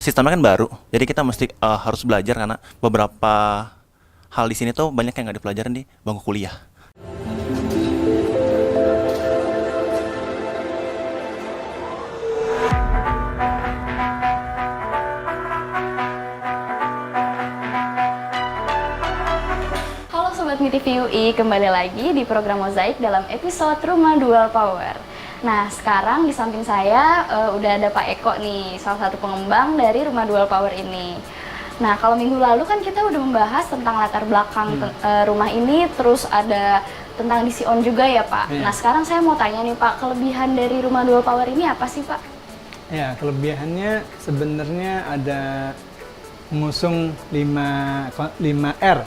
sistemnya kan baru, jadi kita mesti harus belajar karena beberapa hal di sini tuh banyak yang nggak dipelajarin di bangku kuliah. Halo Sobat MITV UI, kembali lagi di program Mozaik dalam episode Rumah Dual Power. Nah, sekarang di samping saya udah ada Pak Eko nih, salah satu pengembang dari Rumah Dual Power ini. Nah, kalau minggu lalu kan kita udah membahas tentang latar belakang rumah ini, terus ada tentang DC on juga ya Pak. Nah, sekarang saya mau tanya nih Pak, kelebihan dari Rumah Dual Power ini apa sih Pak? Ya, kelebihannya sebenarnya ada mengusung 5R.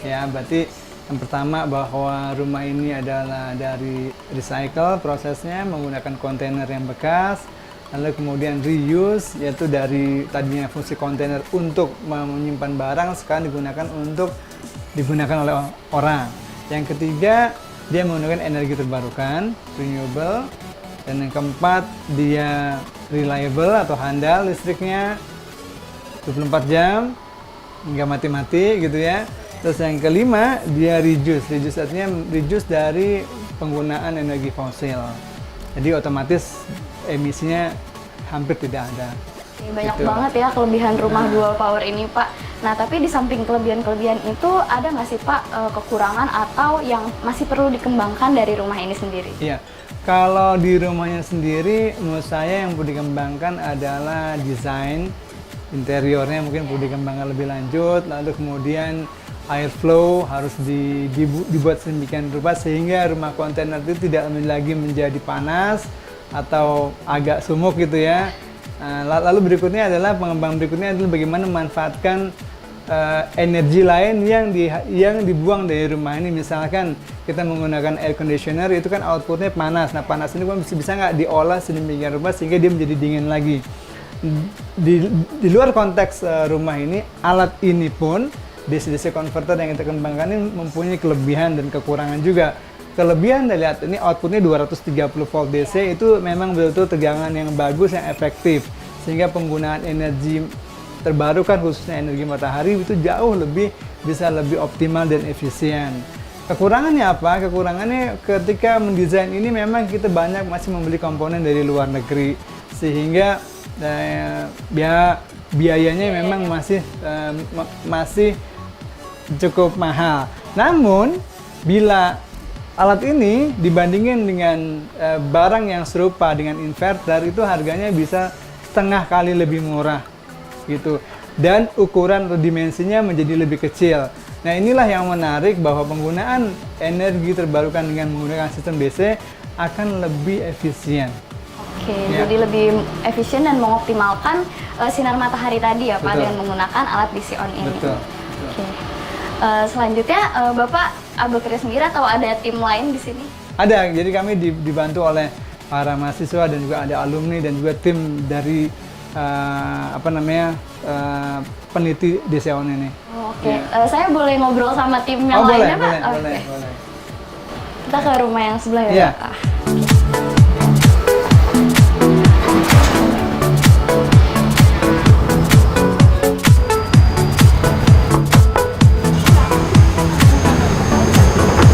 Ya, berarti yang pertama bahwa rumah ini adalah dari recycle prosesnya menggunakan kontainer yang bekas, lalu kemudian reuse, yaitu dari tadinya fungsi kontainer untuk menyimpan barang sekarang digunakan oleh orang. Yang ketiga, dia menggunakan energi terbarukan, renewable, dan yang keempat, dia reliable atau handal listriknya 24 jam nggak mati-mati gitu ya. Terus yang kelima, dia reduce artinya reduce dari penggunaan energi fosil. Jadi otomatis emisinya hampir tidak ada. Banyak gitu. banget ya kelebihan Rumah Dual Power ini Pak. Nah, tapi di samping kelebihan-kelebihan itu ada nggak sih Pak kekurangan atau yang masih perlu dikembangkan dari rumah ini sendiri? Iya, kalau di rumahnya sendiri menurut saya yang perlu dikembangkan adalah desain interiornya, mungkin perlu dikembangkan lebih lanjut. Lalu kemudian airflow harus dibuat sedemikian rupa sehingga rumah kontainer itu tidak lagi menjadi panas atau agak sumuk gitu ya. Lalu berikutnya adalah pengembang berikutnya adalah bagaimana memanfaatkan energi lain yang dibuang dari rumah ini. Misalkan kita menggunakan air conditioner, itu kan outputnya panas. Nah, panas ini kan bisa nggak diolah sedemikian rupa sehingga dia menjadi dingin lagi. Di luar konteks rumah ini, alat ini pun DC-DC converter yang kita kembangkan ini mempunyai kelebihan dan kekurangan juga. Kelebihan dari alat ini outputnya 230 volt DC, itu memang betul-betul tegangan yang bagus, yang efektif, sehingga penggunaan energi terbarukan khususnya energi matahari itu jauh bisa lebih optimal dan efisien. Kekurangannya apa? Kekurangannya ketika mendesain ini memang kita banyak masih membeli komponen dari luar negeri, sehingga biayanya memang masih cukup mahal. Namun bila alat ini dibandingin dengan barang yang serupa dengan inverter, itu harganya bisa setengah kali lebih murah gitu, dan ukuran atau dimensinya menjadi lebih kecil. Nah, inilah yang menarik bahwa penggunaan energi terbarukan dengan menggunakan sistem DC akan lebih efisien. Oke, jadi lebih efisien dan mengoptimalkan sinar matahari tadi ya Pak, dengan menggunakan alat DC on ini. Betul. Oke. Selanjutnya Bapak bekerja sendiri atau ada tim lain di sini? Ada, jadi kami dibantu oleh para mahasiswa dan juga ada alumni dan juga tim dari peneliti DC on ini. Oke. Saya boleh ngobrol sama tim yang lainnya Pak? Boleh. Kita ke rumah yang sebelah ya Iya. Pak?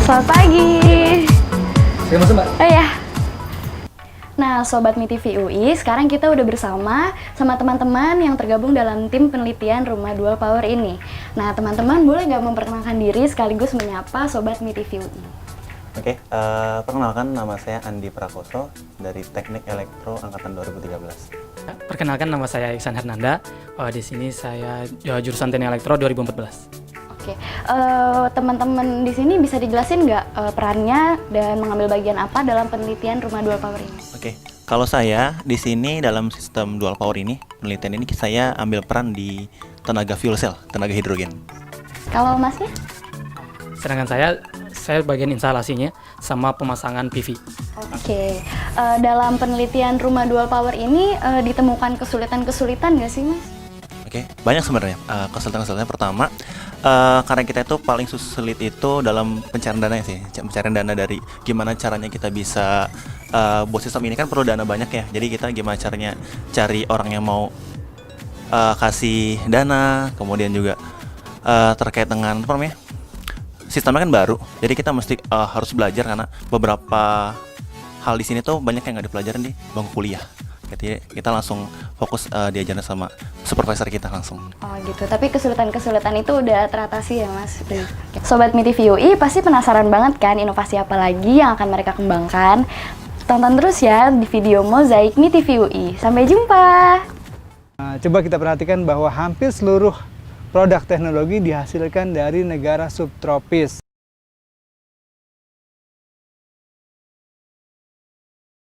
Selamat pagi. Saya masuk, Mbak. Oh ya. Nah, Sobat MITV UI, sekarang kita udah bersama teman-teman yang tergabung dalam tim penelitian Rumah Dual Power ini. Nah, teman-teman boleh nggak memperkenalkan diri sekaligus menyapa Sobat MITV UI? Oke, perkenalkan, nama saya Andi Prakoso dari Teknik Elektro Angkatan 2013. Perkenalkan, nama saya Iksan Hernanda. Di sini saya jurusan Teknik Elektro 2014. Oke, teman-teman di sini bisa dijelasin nggak perannya dan mengambil bagian apa dalam penelitian Rumah Dual Power ini? Oke, kalau saya di sini dalam sistem dual power ini, penelitian ini saya ambil peran di tenaga fuel cell, tenaga hidrogen. Kalau Masnya? Sedangkan saya bagian instalasinya sama pemasangan PV. Oke, dalam penelitian Rumah Dual Power ini ditemukan kesulitan-kesulitan nggak sih Mas? Oke, banyak sebenarnya kesulitan-kesulitannya. Pertama, karena kita itu paling sulit itu dalam pencarian dana sih, pencarian dana dari gimana caranya kita bisa buat sistem ini kan perlu dana banyak ya. Jadi kita gimana caranya cari orang yang mau kasih dana, kemudian juga terkait dengan apa namanya, sistemnya kan baru, jadi kita mesti harus belajar karena beberapa hal di sini tuh banyak yang nggak dipelajarin di bangku kuliah. Jadi kita langsung fokus diajarin sama supervisor kita langsung. Oh gitu, tapi kesulitan-kesulitan itu udah teratasi ya Mas? Sobat MITV UI pasti penasaran banget kan inovasi apa lagi yang akan mereka kembangkan? Tonton terus ya di video Mozaik MITV UI. Sampai jumpa! Coba kita perhatikan bahwa hampir seluruh produk teknologi dihasilkan dari negara subtropis.